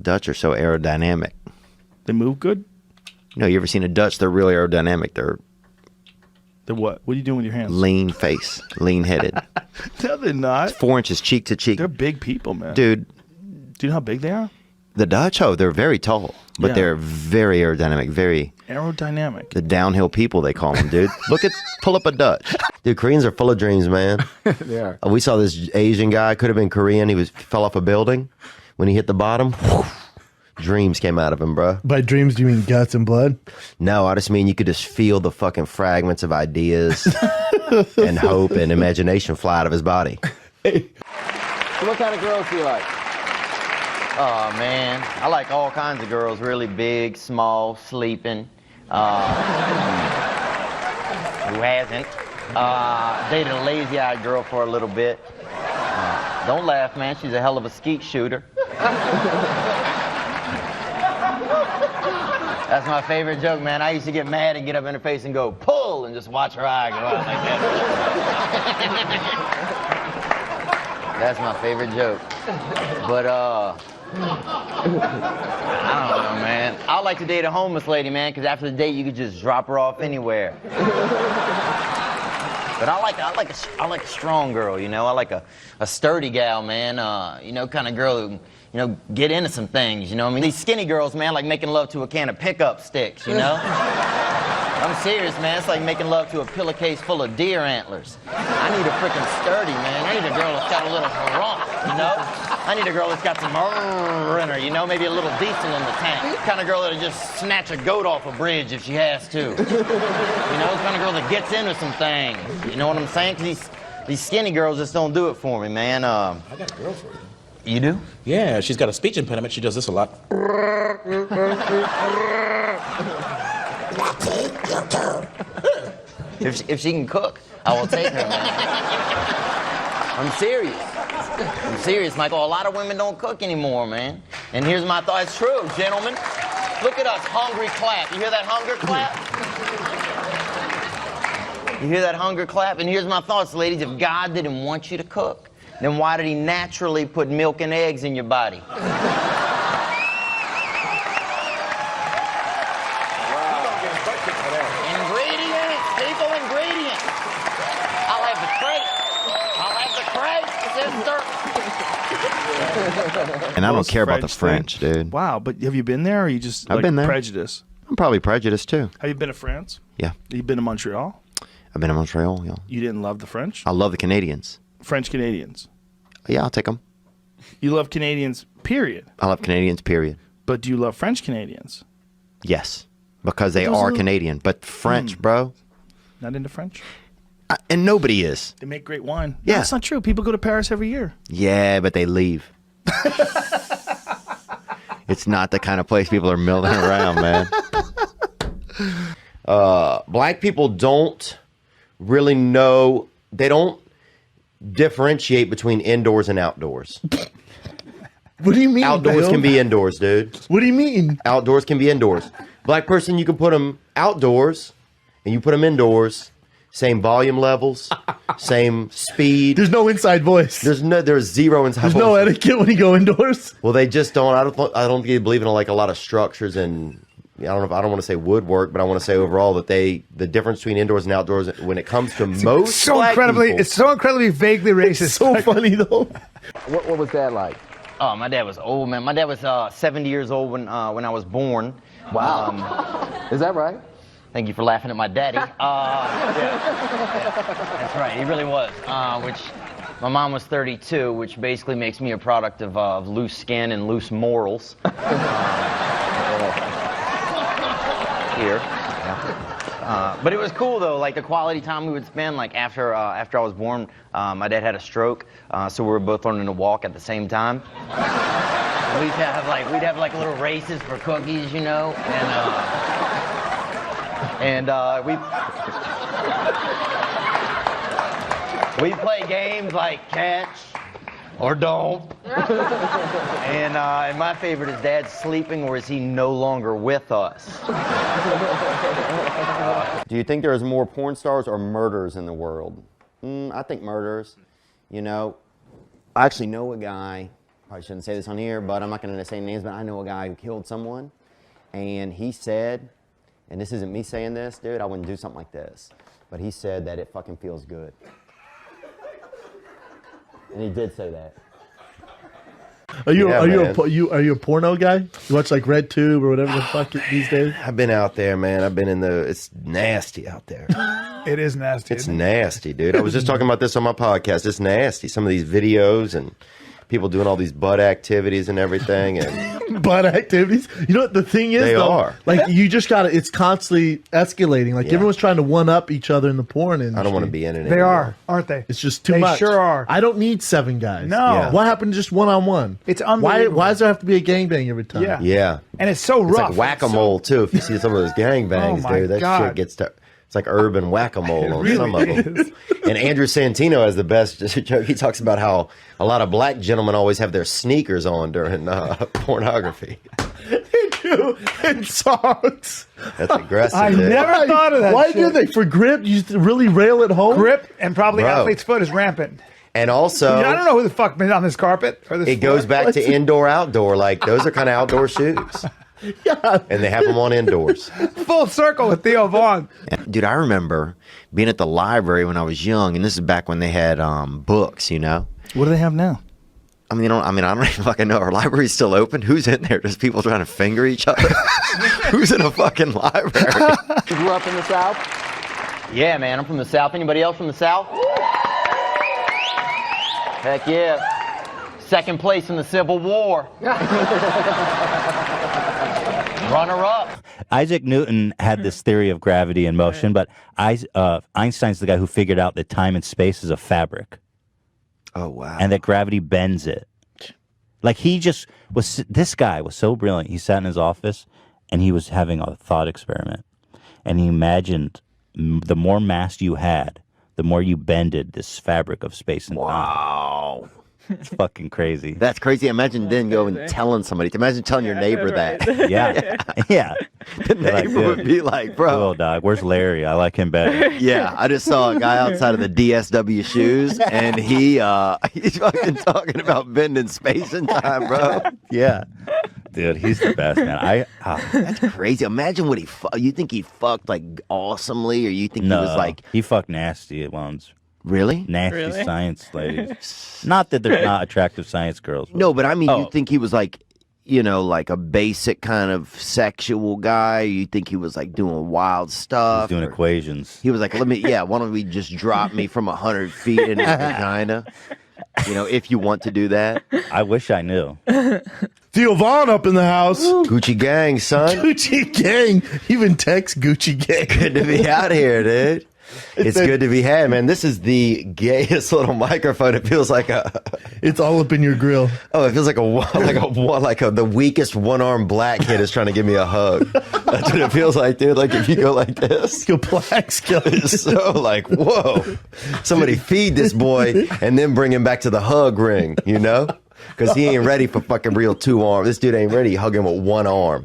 Dutch are so aerodynamic. They move good? No, you ever seen a Dutch? They're really aerodynamic. They're what? What are you doing with your hands? lean face, lean-headed. No, they're not. 4 inches cheek to cheek. They're big people, man. Dude. Do you know how big they are? The Dutch, they're very tall, but they're very aerodynamic, very... Aerodynamic. The downhill people, they call them, dude. Pull up a Dutch. Dude, Koreans are full of dreams, man. They are. We saw this Asian guy, could have been Korean. He fell off a building. When he hit the bottom, dreams came out of him, bro. By dreams, do you mean guts and blood? No, I just mean you could just feel the fucking fragments of ideas and hope and imagination fly out of his body. Hey. So what kind of girls do you like? Oh, man. I like all kinds of girls, really big, small, sleeping. Who hasn't? Dated a lazy-eyed girl for a little bit. Don't laugh, man. She's a hell of a skeet shooter. That's my favorite joke, man. I used to get mad and get up in her face and go, pull, and just watch her eye go out like that. That's my favorite joke. But, I don't know, man. I like to date a homeless lady, man, because after the date, you could just drop her off anywhere. But I like a strong girl, you know. I like a sturdy gal, man. You know, kind of girl who, you know, get into some things, you know. I mean, these skinny girls, man, like making love to a can of pickup sticks, you know. I'm serious, man. It's like making love to a pillowcase full of deer antlers. I need a freaking sturdy, man. I need a girl that's got a little harumph, you know? I need a girl that's got some in her, you know? Maybe a little diesel in the tank. Kind of girl that'll just snatch a goat off a bridge if she has to. You know, the kind of girl that gets into some things. You know what I'm saying? Because these skinny girls just don't do it for me, man. I got a girl for you. You do? Yeah, she's got a speech impediment. She does this a lot. If she can cook, I will take her, man. I'm serious. I'm serious, Michael. A lot of women don't cook anymore, man. And here's my thought. It's true, gentlemen. Look at us, hungry clap. You hear that hunger clap? You hear that hunger clap? And here's my thoughts, ladies. If God didn't want you to cook, then why did he naturally put milk and eggs in your body? Ingredients, people, ingredients. I'll have the crate, sister. And I don't care about the French, dude. Wow, but have you been there, or are you just I've been there. Prejudice? I'm probably prejudiced, too. Have you been to France? Yeah. Have you been to Montreal? I've been to Montreal, yeah. You didn't love the French? I love the Canadians. French Canadians. Yeah, I'll take them. You love Canadians, period. I love Canadians, period. But do you love French Canadians? Yes, because they are Canadian. But French, bro. Not into French? And nobody is. They make great wine. Yeah. No, that's not true. People go to Paris every year. Yeah, but they leave. It's not the kind of place people are milling around, man. Black people don't really know. They don't differentiate between indoors and outdoors. What do you mean? Outdoors Bill? can be indoors, dude. What do you mean? Outdoors can be indoors. Black person, you can put them outdoors, and you put them indoors. Same volume levels, same speed. There's no inside voice. There's zero inside There's voice. no etiquette when you go indoors. Well, they just don't. I don't believe in like a lot of structures and. I don't want to say woodwork, but I want to say overall that the difference between indoors and outdoors when it comes to most so black incredibly, people, it's so incredibly vaguely racist. It's so funny though. What was that like? Oh, my dad was old, man. My dad was 70 years old when I was born. Wow. Is that right? Thank you for laughing at my daddy. Yeah, that's right. He really was. Which my mom was 32, which basically makes me a product of loose skin and loose morals. Here. Yeah. But it was cool though, like the quality time we would spend. Like after I was born, my dad had a stroke, so we were both learning to walk at the same time. We'd have like little races for cookies, you know, and we'd play games like catch or don't. And my favorite is Dad sleeping, or is he no longer with us? do you think there's more porn stars or murderers in the world? I think murderers. You know, I actually know a guy probably shouldn't say this on here, but I'm not going to say names, but I know a guy who killed someone, and he said, and this isn't me saying this, dude, I wouldn't do something like this, but he said that it fucking feels good. And he did say that. Are you Yeah, man. are you a porno guy? You watch like RedTube or whatever the fuck these days? I've been out there, man. I've been in the. It's nasty out there. It is nasty. It's isn't it? nasty, dude. I was just talking about this on my podcast. It's nasty. Some of these videos and people doing all these butt activities and everything, and Butt activities. You know what the thing is? They though? are. Like you just gotta. It's constantly escalating. Like Yeah. everyone's trying to one up each other in the porn industry. I don't want to be in it. They anymore. are, aren't they? It's just too They much. sure are. I don't need 7 guys. No. Yeah. What happened to just one-on-one? It's Why unbelievable. does there have to be a gangbang every time? Yeah. Yeah, And it's so it's rough. like whack-a-mole too. If you see some of those gangbangs, Oh, my dude, that God. shit gets to. It's like urban whack-a-mole on really some of them. is. And Andrew Santino has the best joke. He talks about how a lot of black gentlemen always have their sneakers on during pornography. And socks. That's aggressive. I dude. never thought of that. Why do shit. they? For grip? You used to really rail at home? Grip and probably Bro. athlete's foot is rampant. And also, I don't know who the fuck been on this carpet or this. it goes floor. back to indoor, outdoor. Like those are kind of outdoor shoes, Yeah. and they have them on indoors. full circle with Theo Vaughn. Dude, I remember being at the library when I was young, and this is back when they had books, you know? What do they have now? I mean, I don't even fucking know. Our library's still open? Who's in there? Just people trying to finger each other? Who's in a fucking library? You grew up in the South? Yeah, man, I'm from the South. Anybody else from the South? Heck yeah. Second place in the Civil War. Runner up. Isaac Newton had this theory of gravity and motion, but Einstein's the guy who figured out that time and space is a fabric. Oh, wow. And that gravity bends it. Like he just was, this guy was so brilliant. He sat in his office and he was having a thought experiment. And he imagined the more mass you had, the more you bended this fabric of space and time. Wow. It's fucking crazy. That's crazy. Imagine then going telling somebody. Imagine telling your neighbor that. Yeah. Yeah. The neighbor would be like, bro. Cool, dog. Where's Larry? I like him better. Yeah, I just saw a guy outside of the DSW shoes, and he's fucking talking about bending space and time, bro. Yeah. Dude, he's the best, man. That's crazy. Imagine what you think he fucked like awesomely, or you think No, he was like he fucked nasty at once. really? Nasty science ladies. Not that they're not attractive science girls. No, but I mean, Oh. you think he was like, you know, like a basic kind of sexual guy? You think he was like doing wild stuff? He's doing or- equations. He was like, why don't we just drop me from 100 feet in his vagina? You know, if you want to do that. I wish I knew. Theo Vaughn up in the house. Gucci gang, son. Gucci gang. Even text Gucci gang. Good to be out here, dude. It's good to be had, man. This is the gayest little microphone. It feels like It's all up in your grill. it feels like the weakest one-armed black kid is trying to give me a hug. That's what it feels like, dude. Like if you go like this, Your black skeleton. it's so like, whoa. Somebody feed this boy and then bring him back to the hug ring, you know? Because he ain't ready for fucking real 2 arms. This dude ain't ready. Hug him with 1 arm.